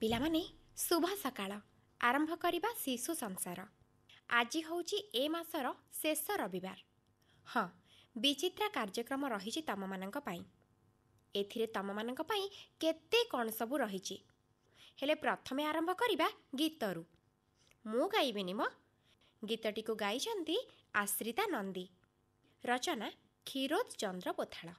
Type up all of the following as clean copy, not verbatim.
ପିଲାମାନେ ଶୁଭ ସକାଳ। ଆରମ୍ଭ କରିବା ଶିଶୁ ସଂସାର। ଆଜି ହେଉଛି ଏ ମାସର ଶେଷ ରବିବାର। ହଁ, ବିଚିତ୍ରା କାର୍ଯ୍ୟକ୍ରମ ରହିଛି ତମମାନଙ୍କ ପାଇଁ। ଏଥିରେ ତମମାନଙ୍କ ପାଇଁ କେତେ କ'ଣ ସବୁ ରହିଛି। ହେଲେ ପ୍ରଥମେ ଆରମ୍ଭ କରିବା ଗୀତରୁ। ମୁଁ ଗାଇବିନି ମ। ଗୀତଟିକୁ ଗାଇଛନ୍ତି ଆଶ୍ରିତା ନନ୍ଦୀ, ରଚନା କ୍ଷୀରୋଦ ଚନ୍ଦ୍ର ପୋଥାଳ।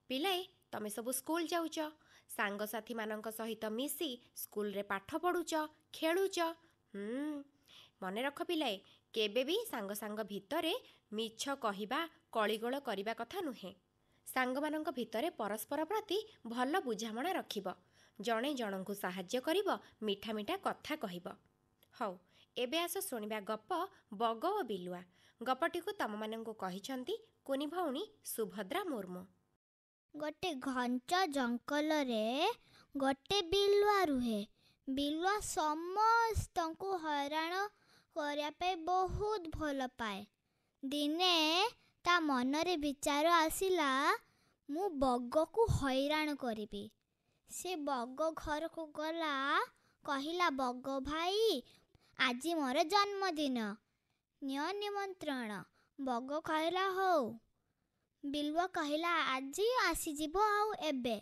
ପିଲାଏ, ତମେ ସବୁ ସ୍କୁଲ ଯାଉଛ, ସାଙ୍ଗସାଥୀମାନଙ୍କ ସହିତ ମିଶି ସ୍କୁଲରେ ପାଠ ପଢ଼ୁଛ, ଖେଳୁଛ। ମନେ ରଖ ପିଲାଏ, କେବେ ବି ସାଙ୍ଗ ଭିତରେ ମିଛ କହିବା, କଳିଗୋଳ କରିବା କଥା ନୁହେଁ। ସାଙ୍ଗମାନଙ୍କ ଭିତରେ ପରସ୍ପର ପ୍ରତି ଭଲ ବୁଝାମଣା ରଖିବ। ଜଣେ ଜଣଙ୍କୁ ସାହାଯ୍ୟ କରିବ, ମିଠା ମିଠା କଥା କହିବ। ହଉ, ଏବେ ଆସ ଶୁଣିବା ଗପ ବଗ ଓ ବିଲୁଆ। ଗପଟିକୁ ତମମାନଙ୍କୁ କହିଛନ୍ତି କୁନି ଭଉଣୀ ସୁଭଦ୍ରା ମୁର୍ମୁ। ଗୋଟେ ଘଞ୍ଚ ଜଙ୍ଗଲରେ ଗୋଟେ ବିଲୁଆ ରୁହେ। ବିଲୁଆ ସମସ୍ତଙ୍କୁ ହଇରାଣ କରିବା ପାଇଁ ବହୁତ ଭଲ ପାଏ। ଦିନେ ତା ମନରେ ବିଚାର ଆସିଲା, ମୁଁ ବଗକୁ ହଇରାଣ କରିବି। ସେ ବଗ ଘରକୁ ଗଲା, କହିଲା, ବଗ ଭାଇ, ଆଜି ମୋର ଜନ୍ମଦିନ, ନିଅ ନିମନ୍ତ୍ରଣ। ବଗ କହିଲା, ହଉ। ବିଲୁଆ କହିଲା, ଆଜି ଆସିଯିବ ଆଉ ଏବେ।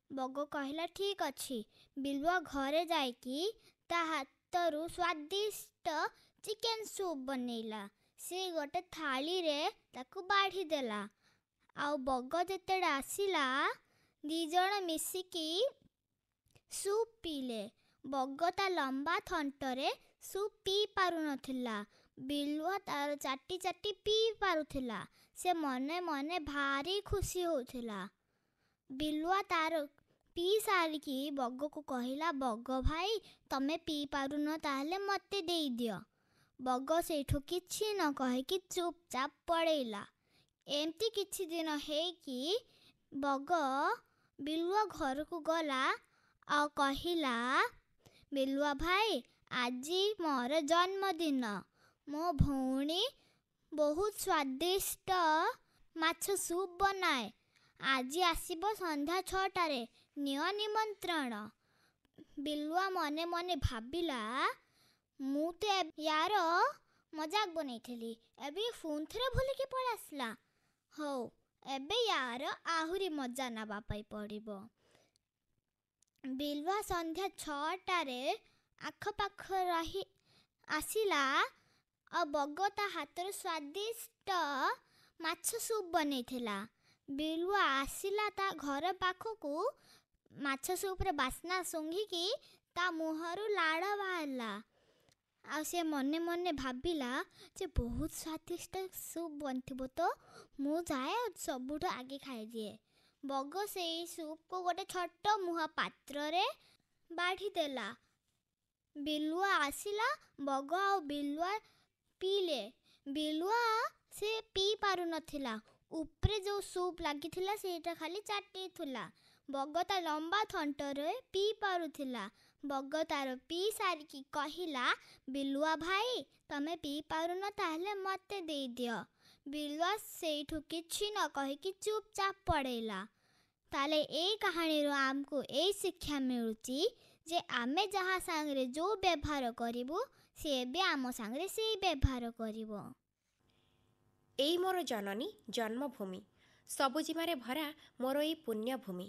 ବଗ କହିଲା, ଠିକ୍ ଅଛି। ବିଲୁଆ ଘରେ ଯାଇକି ତା ହାତରୁ ସ୍ୱାଦିଷ୍ଟ ଚିକେନ୍ ସୁପ୍ ବନେଇଲା। ସେ ଗୋଟେ ଥାଳିରେ ତାକୁ ବାଢ଼ି ଦେଲା। ଆଉ ବଗ ଯେତେବେଳେ ଆସିଲା, 2 ଜଣ ମିଶିକି ସୁପ୍ ପିଇଲେ। ବଗ ତା ଲମ୍ବା ଥଣ୍ଟରେ ସୁପ୍ ପିଇ ପାରୁନଥିଲା। ବିଲୁଆ ତାର ଚାଟି ଚାଟି ପିଇ ପାରୁଥିଲା। ସେ ମନେ ମନେ ଭାରି ଖୁସି ହେଉଥିଲା। ବିଲୁଆ ତାର ପିଇ ସାରିକି ବଗକୁ କହିଲା, ବଗ ଭାଇ, ତମେ ପିଇ ପାରୁନ ତାହେଲେ ମୋତେ ଦେଇଦିଅ। ବଗ ସେଇଠୁ କିଛି ନ କହିକି ଚୁପଚାପ ପଳେଇଲା। ଏମିତି କିଛି ଦିନ ହେଇକି ବଗ ବିଲୁଆ ଘରକୁ ଗଲା ଆଉ କହିଲା, ବିଲୁଆ ଭାଇ, ଆଜି ମୋର ଜନ୍ମଦିନ। ମୋ ଭଉଣୀ ବହୁତ ସ୍ୱାଦିଷ୍ଟ ମାଛ ସୁପ୍ ବନାଏ। ଆଜି ଆସିବ ସନ୍ଧ୍ୟା 6ଟାରେ, ନିଅ ନିମନ୍ତ୍ରଣ। ବିଲୁଆ ମନେ ମନେ ଭାବିଲା, ମୁଁ ତ ୟାର ମଜାକ ବନେଇଥିଲି, ଏବେ ପୁଣି ଥରେ ଭୁଲିକି ପଳେଇ ଆସିଲା। ହଉ, ଏବେ ୟାର ଆହୁରି ମଜା ନେବା ପାଇଁ ପଡ଼ିବ। ବିଲୁଆ ସନ୍ଧ୍ୟା 6ଟାରେ ଆଖପାଖ ରହି ଆସିଲା ଆଉ ବଗ ତା ହାତରୁ ସ୍ୱାଦିଷ୍ଟ ମାଛ ସୁପ୍ ବନେଇଥିଲା। ବିଲୁଆ ଆସିଲା ତା ଘର ପାଖକୁ। ମାଛ ସୁପ୍ର ବାସ୍ନା ଶୁଙ୍ଘିକି ତା ମୁହଁରୁ ଲାଳ ବାହାରିଲା। ଆଉ ସେ ମନେ ମନେ ଭାବିଲା ଯେ ବହୁତ ସ୍ୱାଦିଷ୍ଟ ସୁପ୍ ବନିଥିବ, ତ ମୁଁ ଯାଏ ସବୁଠୁ ଆଗେ ଖାଇଦିଏ। ବଗ ସେଇ ସୁପ୍କୁ ଗୋଟେ ଛୋଟ ମୁହଁ ପାତ୍ରରେ ବାଢ଼ି ଦେଲା। ବିଲୁଆ ଆସିଲା, ବଗ ଆଉ ବିଲୁଆ ପିଇଲେ। ବିଲୁଆ ସେ ପିଇ ପାରୁନଥିଲା। ଉପରେ ଯେଉଁ ସୁପ୍ ଲାଗିଥିଲା ସେଇଟା ଖାଲି ଚାଟିଥିଲା। ବଗ ତା ଲମ୍ବା ଥଣ୍ଟରେ ପିଇ ପାରୁଥିଲା। ବଗ ତାର ପିଇ ସାରିକି କହିଲା, ବିଲୁଆ ଭାଇ, ତମେ ପିଇ ପାରୁନ ତାହେଲେ ମୋତେ ଦେଇଦିଅ। ବିଲୁଆ ସେଇଠୁ କିଛି ନ କହିକି ଚୁପଚାପ ପଳେଇଲା। ତାହେଲେ ଏଇ କାହାଣୀରୁ ଆମକୁ ଏଇ ଶିକ୍ଷା ମିଳୁଛି ଯେ ଆମେ ଯାହା ସାଙ୍ଗରେ ଯେଉଁ ବ୍ୟବହାର କରିବୁ, ସେ ବି ଆମ ସାଙ୍ଗରେ ସେଇ ବ୍ୟବହାର କରିବ। ଏଇ ମୋର ଜନନୀ ଜନ୍ମଭୂମି, ସବୁଜିମାରେ ଭରା ମୋର ଏଇ ପୁଣ୍ୟଭୂମି।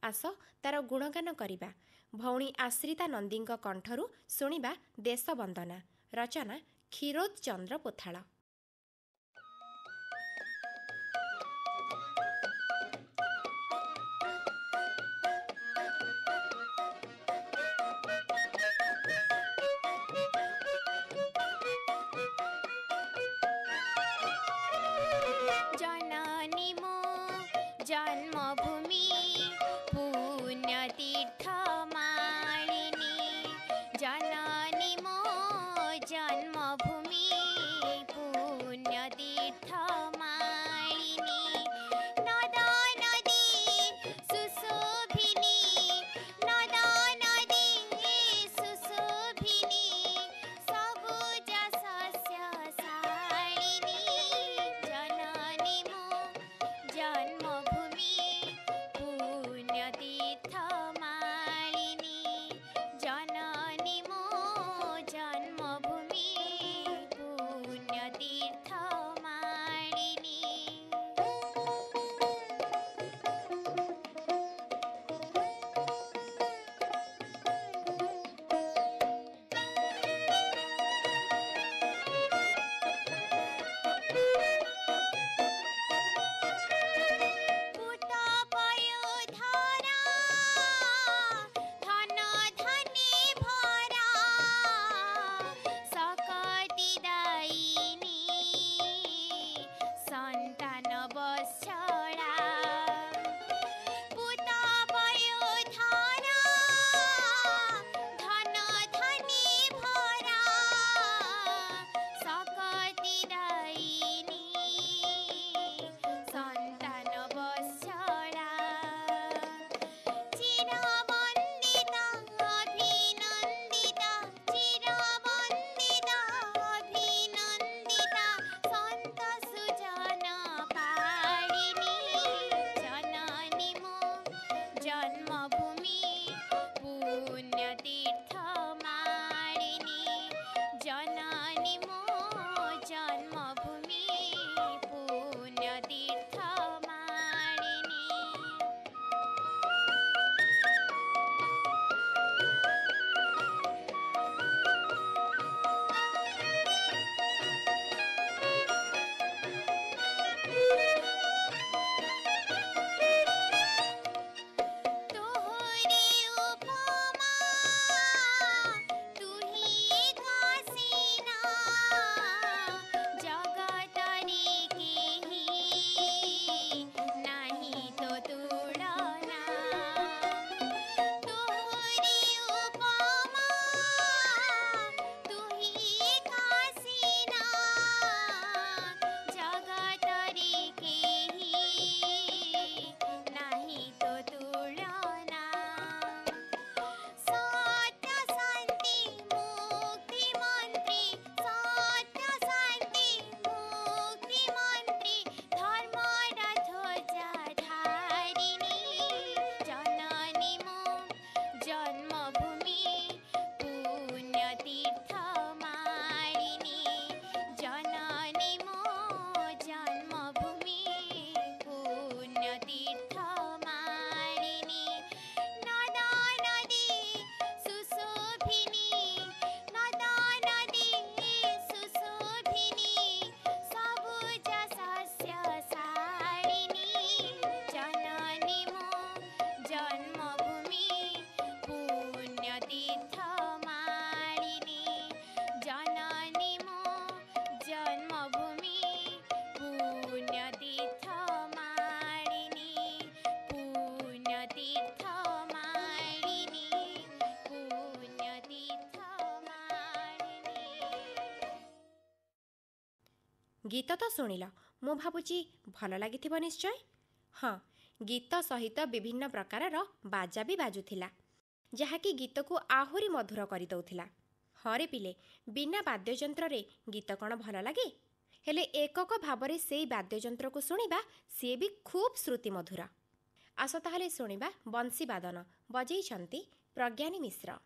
ଆସ ତାର ଗୁଣଗାନ କରିବା। ଭଉଣୀ ଆଶ୍ରିତା ନନ୍ଦୀଙ୍କ କଣ୍ଠରୁ ଶୁଣିବା ଦେଶ ବନ୍ଦନା। ରଚନା କ୍ଷୀରୋଦ ଚନ୍ଦ୍ର ପୋଥାଳ। जननी मो जन्मभूमि पुण्यतीर्थ मालिनी। जननी मो जन्मभूमि पुण्यतीर्थ मालिनी। नदा नदी सुशोभिनी, नदा नदी सुशोभिनी, सबुज शस्य शालिनी। जननी मो जन्मभूमि पुण्यतीर्थ मालिनी। जननी मो जन्मभूमि गीत तो शुणिल मु भावुची भल लगी निश्चय। हाँ, गीत सहित विभिन्न प्रकार बाजा भी बाजुथिला जहाँकि गीत को आहुरी मधुर कर दउथिला। हाँ रे पिले, बिना वाद्ययंत्र रे गीत कौन भल लगे? हेले एकक भावरे सेई वाद्ययंत्र को शुणिबा सी भी खूब श्रुति मधुर। आस ताहले शुणिबा बंशी बादन बजेइछंती प्रज्ञानी मिश्र।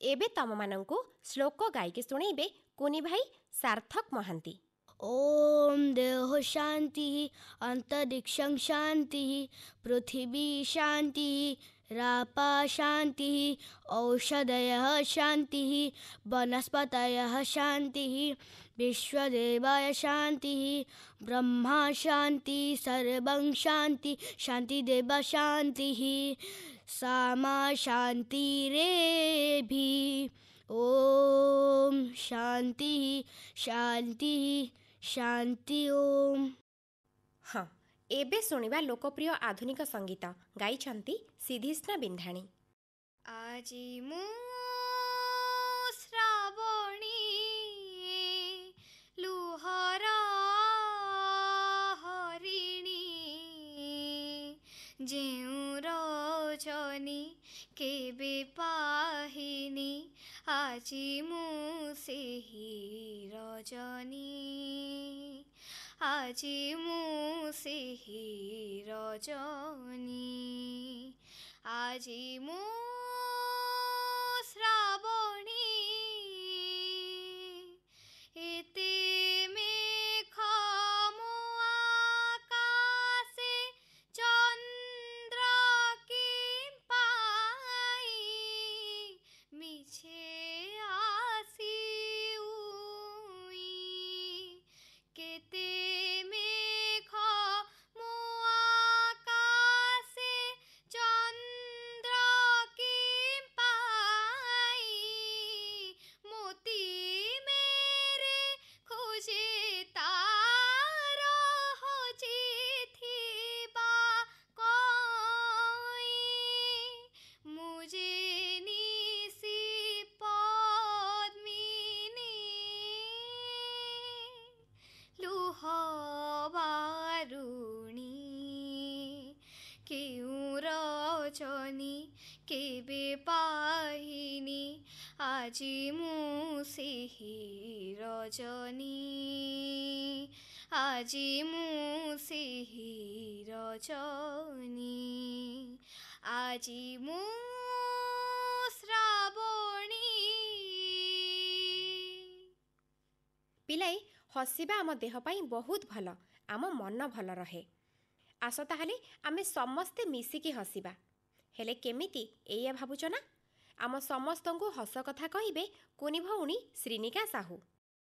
ଏବେ ତମମାନଙ୍କୁ ଶ୍ଲୋକ ଗାଇକି ଶୁଣେଇବେ କୁନି ଭାଇ ସାର୍ଥକ ମହାନ୍ତି। ओम देह शांति अंतरिक्षं शांति पृथिवी शांति रापा शांति औषधयः शांति वनस्पतयः शांति विश्वदेवाय शांति ब्रह्मा शांति सर्वं शांति शांतिदेव शांति सामा शांतिरेभि ओम शांति शांति शांति ओम। ହଁ, ଏବେ ଶୁଣିବା ଲୋକପ୍ରିୟ ଆଧୁନିକ ସଙ୍ଗୀତ ଗାଇଛନ୍ତି ସିଦ୍ଧିଷ୍ଣା ବିନ୍ଧାଣୀ। ଆଜି ମୁଁ ଶ୍ରାବଣୀ ଲୁହର ହରିଣୀ ଯେଉଁ ରଜନୀ କେବେ ପାହିନି ଆଜି ମୁଁ ସେହି ରଜନୀ ଆଜି ମୁଁ ସେହି ରଜନୀ ଆଜି ମୁଁ ଶ୍ରାବଣୀ ଏତେ ମେଘ ମୁଁ ଆକାଶେ ଚନ୍ଦ୍ର କି ପାଇ ମିଛେ আসি উই কেতে মেঘ মো আকাশে চন্দ্র কি পাই মোতি মেরে খুঁজে তার হজি থিবা কই মুজে নিশি পদ্মিনী লুহ বারুণী কেউ রজনী কেবে পাহিনি আজি মু ସେହି রজনী আজি মু ସେହି রজনী আজি মু ଶ୍ରାବଣୀ। ପିଲାଏ, ହସିବା ଆମ ଦେହ ପାଇଁ ବହୁତ ଭଲ, ଆମ ମନ ଭଲ ରହେ। ଆସ ତାହେଲେ ଆମେ ସମସ୍ତେ ମିଶିକି ହସିବା। ହେଲେ କେମିତି ଏଇଆ ଭାବୁଛ ନା? ଆମ ସମସ୍ତଙ୍କୁ ହସ କଥା କହିବେ କୁନି ଭଉଣୀ ଶ୍ରୀନିକା ସାହୁ।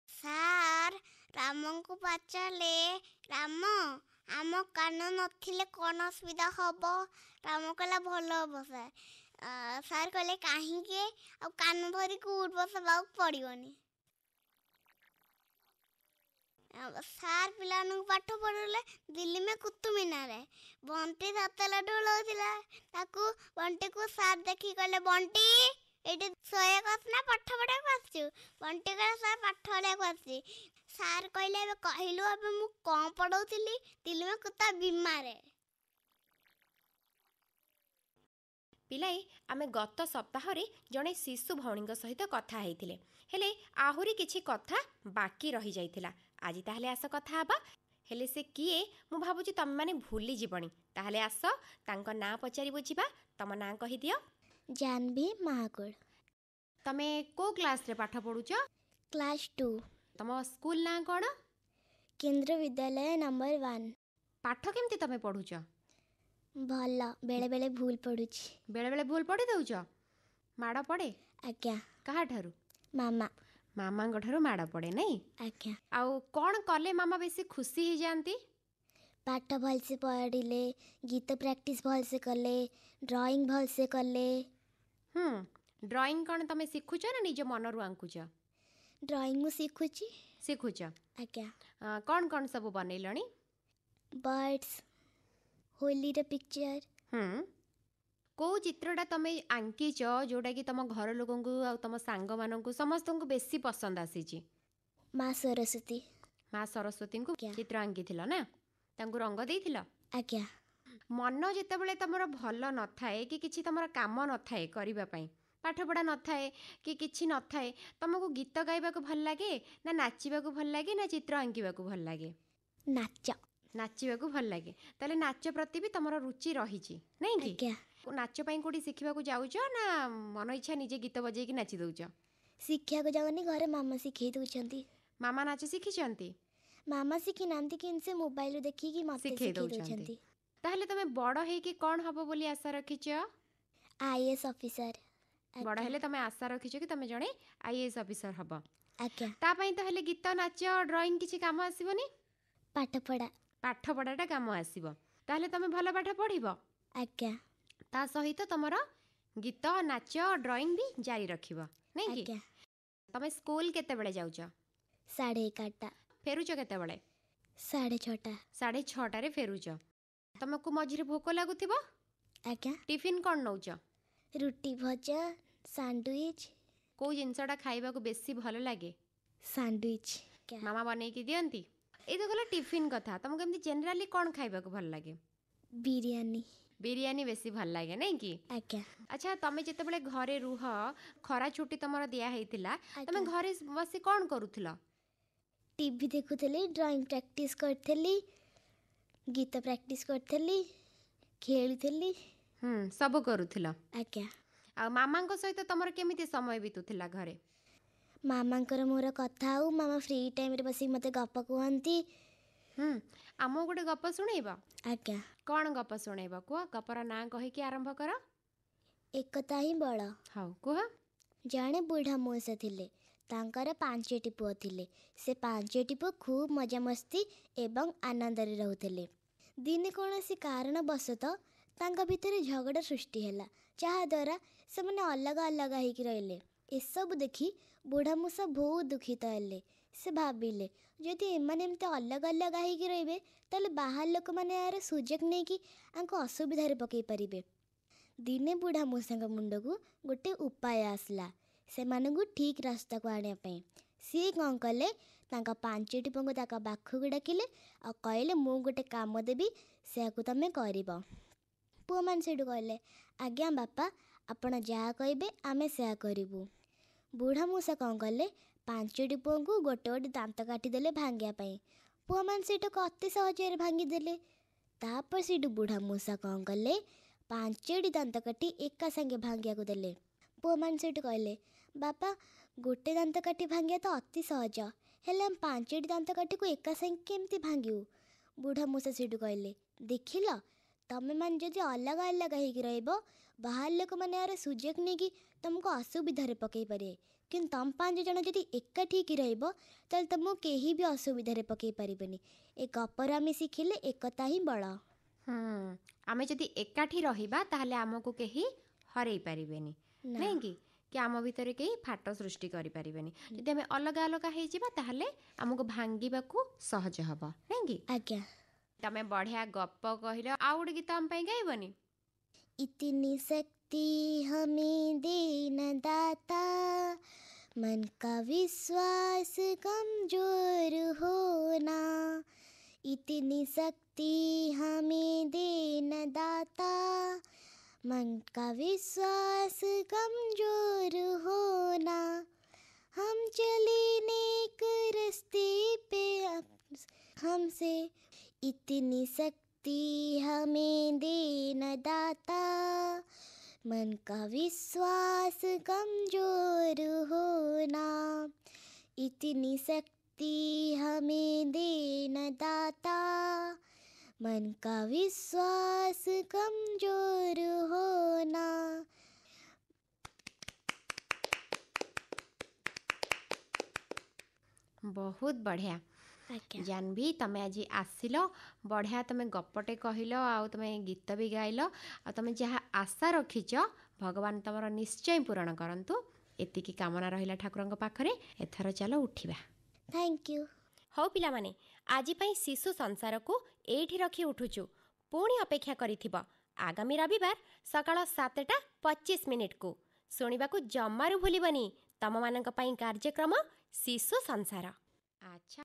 ସାର୍ ରାମଙ୍କୁ ପଚାରିଲେ ରାମ ଆମ କାନ ନଥିଲେ କ'ଣ ଅସୁବିଧା ହବ? ରାମ କହିଲା ଭଲ ହବ ସାର୍। ସାର୍ କହିଲେ କାହିଁକି? ଆଉ କାନ ଧରିକି ଉଠ ବସବାକୁ ପଡ଼ିବନି। ସାର୍ ପିଲାମାନଙ୍କୁ ପାଠ ପଢ଼ାଇଲେ ଦିଲ୍ଲୀ ମେ କୁତୁବ ମିନାର ବଣ୍ଟି ସତେଲା ଢୋଳଉଥିଲା। ତାକୁ ବଣ୍ଟିକୁ ସାର୍ ଦେଖିକି କହିଲେ ବଣ୍ଟି ଏଇଠି ଶୋଇବାକୁ ଆସୁ ନା ପାଠ ପଢ଼ିବାକୁ ଆସିଛୁ? ବଣ୍ଟି କହିଲା ସାର୍ ପାଠ ପଢ଼ିବାକୁ ଆସିଛି। ସାର୍ କହିଲେ ଏବେ କହିଲୁ ଏବେ ମୁଁ କ'ଣ ପଢ଼ଉଥିଲି? ଦିଲ୍ଲୀ ମେ କୁତା ବିମାରେ। ପିଲାଏ, ଆମେ ଗତ ସପ୍ତାହରେ ଜଣେ ଶିଶୁ ଭଉଣୀଙ୍କ ସହିତ କଥା ହେଇଥିଲେ, ହେଲେ ଆହୁରି କିଛି କଥା ବାକି ରହିଯାଇଥିଲା। ଆଜି ତାହେଲେ ଆସ କଥା ହେବା। ହେଲେ ସେ କିଏ ମୁଁ ଭାବୁଛି ତମେମାନେ ଭୁଲି ଯିବଣି। ତାହେଲେ ଆସ ତାଙ୍କ ନାଁ ପଚାରି ବୁଝିବା। ତମ ନାଁ କହିଦିଅ। ଜାହ୍ନବୀ ମହାକୁଡ଼। ତମେ କୋଉ କ୍ଲାସରେ ପାଠ ପଢ଼ୁଛ? କ୍ଲାସ୍ 2 ତମ ସ୍କୁଲ ନାଁ କ'ଣ? କେନ୍ଦ୍ର ବିଦ୍ୟାଳୟ ନମ୍ବର 1। ପାଠ କେମିତି ତମେ ପଢ଼ୁଛ? ଭଲ, ବେଳେବେଳେ ଭୁଲ ପଡ଼ୁଛି। ବେଳେବେଳେ ଭୁଲ ପଢ଼ି ଦେଉଛ? ମାଡ଼ ପଡ଼େ? ଆଜ୍ଞା। କାହାଠାରୁ? ମାମା। ମାମାଙ୍କ ଠାରୁ ମାଡ଼ ପଡ଼େ ନାଇଁ? ଆଜ୍ଞା। ଆଉ କ'ଣ କଲେ ମାମା ବେଶୀ ଖୁସି ହେଇଯାଆନ୍ତି? ପାଠ ଭଲସେ ପଢ଼ିଲେ, ଗୀତ ପ୍ରାକ୍ଟିସ୍ ଭଲସେ କଲେ, ଡ୍ରଇଂ ଭଲସେ କଲେ। ଡ୍ରଇଂ କ'ଣ ତମେ ଶିଖୁଛ ନା ନିଜ ମନରୁ ଆଙ୍କୁଛ? ଡ୍ରଇଂ ମୁଁ ଶିଖୁଛି। ଶିଖୁଛ? ଆଜ୍ଞା। କ'ଣ କ'ଣ ସବୁ ବନେଇଲଣି? ବର୍ଡସ୍, ହୋଲିର ପିକ୍ଚର। କେଉଁ ଚିତ୍ରଟା ତମେ ଆଙ୍କିଛ ଯେଉଁଟାକି ତମ ଘର ଲୋକଙ୍କୁ ଆଉ ତମ ସାଙ୍ଗମାନଙ୍କୁ ସମସ୍ତଙ୍କୁ ବେଶୀ ପସନ୍ଦ ଆସିଛି? ମା ସରସ୍ୱତୀ। ମା ସରସ୍ୱତୀଙ୍କୁ ଆଜ୍ଞା। ଚିତ୍ର ଆଙ୍କିଥିଲ ନା? ତାଙ୍କୁ ରଙ୍ଗ ଦେଇଥିଲ? ଆଜ୍ଞା। ମନ ଯେତେବେଳେ ତମର ଭଲ ନଥାଏ କି କିଛି ତମର କାମ ନଥାଏ କରିବା ପାଇଁ, ପାଠପଢ଼ା ନଥାଏ କି କିଛି ନଥାଏ, ତମକୁ ଗୀତ ଗାଇବାକୁ ଭଲ ଲାଗେ ନା ନାଚିବାକୁ ଭଲ ଲାଗେ ନା ଚିତ୍ର ଆଙ୍କିବାକୁ ଭଲ ଲାଗେ? ନାଚ। ନାଚିବାକୁ ଭଲ ଲାଗେ। ତାହେଲେ ନାଚ ପ୍ରତି ବି ତମର ରୁଚି ରହିଛି ନାଇଁ କି? ଆଜ୍ଞା। ନାଚ ପାଇଁ କୋଉଠି ଶିଖିବାକୁ ଯାଉଛ ନା ମନ ଇଚ୍ଛା ନିଜେ ଗୀତ ବଜେଇକି ନାଚି ଦଉଛ? ଶିଖିବାକୁ ଯାଉନି, ଘରେ ମାମା ଶିଖେଇ ଦେଉଛନ୍ତି। ମାମା ନାଚ ଶିଖିଛନ୍ତି? ମାମା ଶିଖିନାହାନ୍ତି କିନ୍ତୁ ସେ ମୋବାଇଲରୁ ଦେଖିକି ମୋତେ ଶିଖେଇ ଶିଖେଇ ଦଉଛନ୍ତି। ଦେଉଛନ୍ତି। ତାହେଲେ ତମେ ବଡ଼ ହେଇକି କ'ଣ ହବ ବୋଲି ଆଶା ରଖିଛ? IAS officer. ବଡ଼ ହେଲେ ତମେ ଆଶା ରଖିଛ କି ତମେ ଜଣେ IAS ଅଫିସର ହବ। ଆଜ୍ଞା। ତା ପାଇଁ ତ ହେଲେ ଗୀତ ନାଚ ଡ୍ରଇଂ କିଛି କାମ ଆସିବନି? ପାଠପଢ଼ା। ପାଠ ପଢ଼ାଟା କାମ ଆସିବ। ତାହେଲେ ତମେ ଭଲ ପାଠ ପଢ଼ିବ। ଆଜ୍ଞା ତା ସହିତ ତମର ଗୀତ ନାଚ ଡ୍ରଇଂ ବି ଜାରି ରଖିବ, ନାଇଁ କି? ଆଜ୍ଞା। ତମେ ସ୍କୁଲ କେତେବେଳେ ଯାଉଛ? 11:30ଟା। ଫେରୁଛ କେତେବେଳେ? 6:30ଟା। 6:30ରେ ଫେରୁଛ। ତମକୁ ମଝିରେ ଭୋକ ଲାଗୁଥିବ? ଆଜ୍ଞା। ଟିଫିନ୍ କ'ଣ ନେଉଛ? ରୁଟି ଭଜା, ସାଣ୍ଡୱିଚ୍। କେଉଁ ଜିନିଷଟା ଖାଇବାକୁ ବେଶୀ ଭଲ ଲାଗେ? ସାଣ୍ଡୱିଚ୍। ଆଜ୍ଞା। ମାମା ବନେଇକି ଦିଅନ୍ତି? ଏଇ ତ ଗଲା ଟିଫିନ୍ କଥା। ତମକୁ ଏମିତି ଜେନେରାଲି କ'ଣ ଖାଇବାକୁ ଭଲ ଲାଗେ? ବିରିୟାନୀ। ବିରିୟାନୀ ବେଶୀ ଭଲ ଲାଗେ, ନାଇଁ କି? ଆଜ୍ଞା। ଆଚ୍ଛା, ତମେ ଯେତେବେଳେ ଘରେ ରୁହ, ଖରା ଛୁଟି ତମର ଦିଆ ହେଇଥିଲା, ତମେ ଆଜ୍ଞା। ଘରେ ବସି କ'ଣ କରୁଥିଲ? ଟିଭି ଦେଖୁଥିଲି, ଡ୍ରଇଂ ପ୍ରାକ୍ଟିସ୍ କରିଥିଲି, ଗୀତ ପ୍ରାକ୍ଟିସ୍ କରିଥିଲି, ଖେଳୁଥିଲି। ସବୁ କରୁଥିଲ। ଆଜ୍ଞା। ଆଉ ମାମାଙ୍କ ସହିତ ତମର କେମିତି ସମୟ ବିତୁଥିଲା ଘରେ? ମାମାଙ୍କର ମୋର କଥା ହଉ, ମାମା ଫ୍ରି ଟାଇମ୍ରେ ବସିକି ମୋତେ ଗପ କୁହନ୍ତି। ଆମକୁ ଗୋଟେ ଗପ ଶୁଣେଇବ? ଆଜ୍ଞା। କ'ଣ ଗପ ଶୁଣେଇବ କୁହ? ଗପର ନାଁ କହିକି ଆରମ୍ଭ କର। ଏକତା ହିଁ ବଳ। ହଉ କୁହ। ଜଣେ ବୁଢ଼ା ମଉସା ଥିଲେ। ତାଙ୍କର 5ଟି ପୁଅ ଥିଲେ। ସେ 5ଟି ପୁଅ ଖୁବ୍ ମଜାମସ୍ତି ଏବଂ ଆନନ୍ଦରେ ରହୁଥିଲେ। ଦିନେ କୌଣସି କାରଣବଶତଃ ତାଙ୍କ ଭିତରେ ଝଗଡ଼ା ସୃଷ୍ଟି ହେଲା, ଯାହାଦ୍ୱାରା ସେମାନେ ଅଲଗା ଅଲଗା ହେଇକି ରହିଲେ। ଏସବୁ ଦେଖି ବୁଢ଼ା ମୂଷା ବହୁତ ଦୁଃଖିତ ହେଲେ। ସେ ଭାବିଲେ, ଯଦି ଏମାନେ ଏମିତି ଅଲଗା ଅଲଗା ହେଇକି ରହିବେ ତାହେଲେ ବାହାର ଲୋକମାନେ ଏହାର ସୁଯୋଗ ନେଇକି ଆଙ୍କୁ ଅସୁବିଧାରେ ପକାଇ ପାରିବେ। ଦିନେ ବୁଢ଼ା ମୂଷାଙ୍କ ମୁଣ୍ଡକୁ ଗୋଟେ ଉପାୟ ଆସିଲା ସେମାନଙ୍କୁ ଠିକ୍ ରାସ୍ତାକୁ ଆଣିବା ପାଇଁ। ସିଏ କ'ଣ କଲେ, ତାଙ୍କ 5ଟି ପୁଅଙ୍କୁ ତାଙ୍କ ପାଖକୁ ଡାକିଲେ ଆଉ କହିଲେ, ମୁଁ ଗୋଟେ କାମ ଦେବି, ସେୟାକୁ ତମେ କରିବ। ପୁଅମାନେ ସେଇଠୁ କହିଲେ, ଆଜ୍ଞା ବାପା, ଆପଣ ଯାହା କହିବେ ଆମେ ସେୟା କରିବୁ। ବୁଢ଼ା ମୂଷା କ'ଣ କଲେ, 5ଟି ପୁଅଙ୍କୁ ଗୋଟେ ଗୋଟେ ଦାନ୍ତ କାଟିଦେଲେ ଭାଙ୍ଗିବା ପାଇଁ। ପୁଅମାନେ ସେଇଟାକୁ ଅତି ସହଜରେ ଭାଙ୍ଗିଦେଲେ। ତାପରେ ସେଇଠୁ ବୁଢ଼ା ମୂଷା କ'ଣ କଲେ, 5ଟି ଦାନ୍ତ କାଟି ଏକା ସାଙ୍ଗେ ଭାଙ୍ଗିବାକୁ ଦେଲେ। ପୁଅମାନେ ସେଇଠୁ କହିଲେ, ବାପା, ଗୋଟେ ଦାନ୍ତ କାଠି ଭାଙ୍ଗିବା ତ ଅତି ସହଜ, ହେଲେ ଆମେ 5ଟି ଦାନ୍ତ କାଠିକୁ ଏକା ସାଙ୍ଗେ କେମିତି ଭାଙ୍ଗିବୁ? ବୁଢ଼ା ମୂଷା ସେଇଠୁ କହିଲେ, ଦେଖିଲ, ତମେମାନେ ଯଦି ଅଲଗା ଅଲଗା ହେଇକି ରହିବ, ବାହାର ଲୋକମାନେ ଏହାର ସୁଯୋଗ ନେଇକି ତମକୁ ଅସୁବିଧାରେ ପକାଇ ପାରିବେ, କିନ୍ତୁ ତମ 5 ଜଣ ଯଦି ଏକାଠି ହେଇକି ରହିବ ତାହେଲେ ତମକୁ କେହି ବି ଅସୁବିଧାରେ ପକାଇ ପାରିବେନି। ଏ ଗପରୁ ଆମେ ଶିଖିଲେ ଏକତା ହିଁ ବଳ। ଆମେ ଯଦି ଏକାଠି ରହିବା ତାହେଲେ ଆମକୁ କେହି ହରେଇ ପାରିବେନି, ନା। ନାଇଁ କି? କି ଆମ ଭିତରେ କେହି ଫାଟ ସୃଷ୍ଟି କରିପାରିବେନି। ଯଦି ଆମେ ଅଲଗା ଅଲଗା ହେଇଯିବା ତାହେଲେ ଆମକୁ ଭାଙ୍ଗିବାକୁ ସହଜ ହବ, ନାଇଁ କି? ଆଜ୍ଞା। ତମେ ବଢ଼ିଆ ଗପ କହିଲ। ଆଉ ଗୋଟେ ଗୀତ ଆମ ପାଇଁ ଗାଇବନି? इतनी शक्ति हमें देना दाता, मन का विश्वास कमजोर होना। इतनी शक्ति हमें देना दाता, मन का विश्वास कमजोर होना। हम चले नेक रास्ते पे हमसे, इतनी शक्ति हमें देना दाता, मन का विश्वास कमजोर होना। इतनी शक्ति हमें देना दाता, मन का विश्वास कमजोर होना। ବହୁତ ବଢ଼ିଆ। ଆଜ୍ଞା। ଜାହ୍ନବୀ, ତମେ ଆଜି ଆସିଲ, ବଢ଼ିଆ ତମେ ଗପଟେ କହିଲ, ଆଉ ତମେ ଗୀତ ବି ଗାଇଲ, ଆଉ ତମେ ଯାହା ଆଶା ରଖିଛ ଭଗବାନ ତମର ନିଶ୍ଚୟ ପୂରଣ କରନ୍ତୁ। ଏତିକି କାମନା ରହିଲା ଠାକୁରଙ୍କ ପାଖରେ। ଏଥର ଚାଲ ଉଠିବା। Thank you. ହଉ ପିଲାମାନେ, ଆଜି ପାଇଁ ଶିଶୁ ସଂସାରକୁ ଏଇଠି ରଖି ଉଠୁଛୁ। ପୁଣି ଅପେକ୍ଷା କରିଥିବ ଆଗାମୀ ରବିବାର ସକାଳ 7:25 ଶୁଣିବାକୁ ଜମାରୁ ଭୁଲିବନି ତମମାନଙ୍କ ପାଇଁ କାର୍ଯ୍ୟକ୍ରମ ଶିଶୁ ସଂସାର। ଆଚ୍ଛା।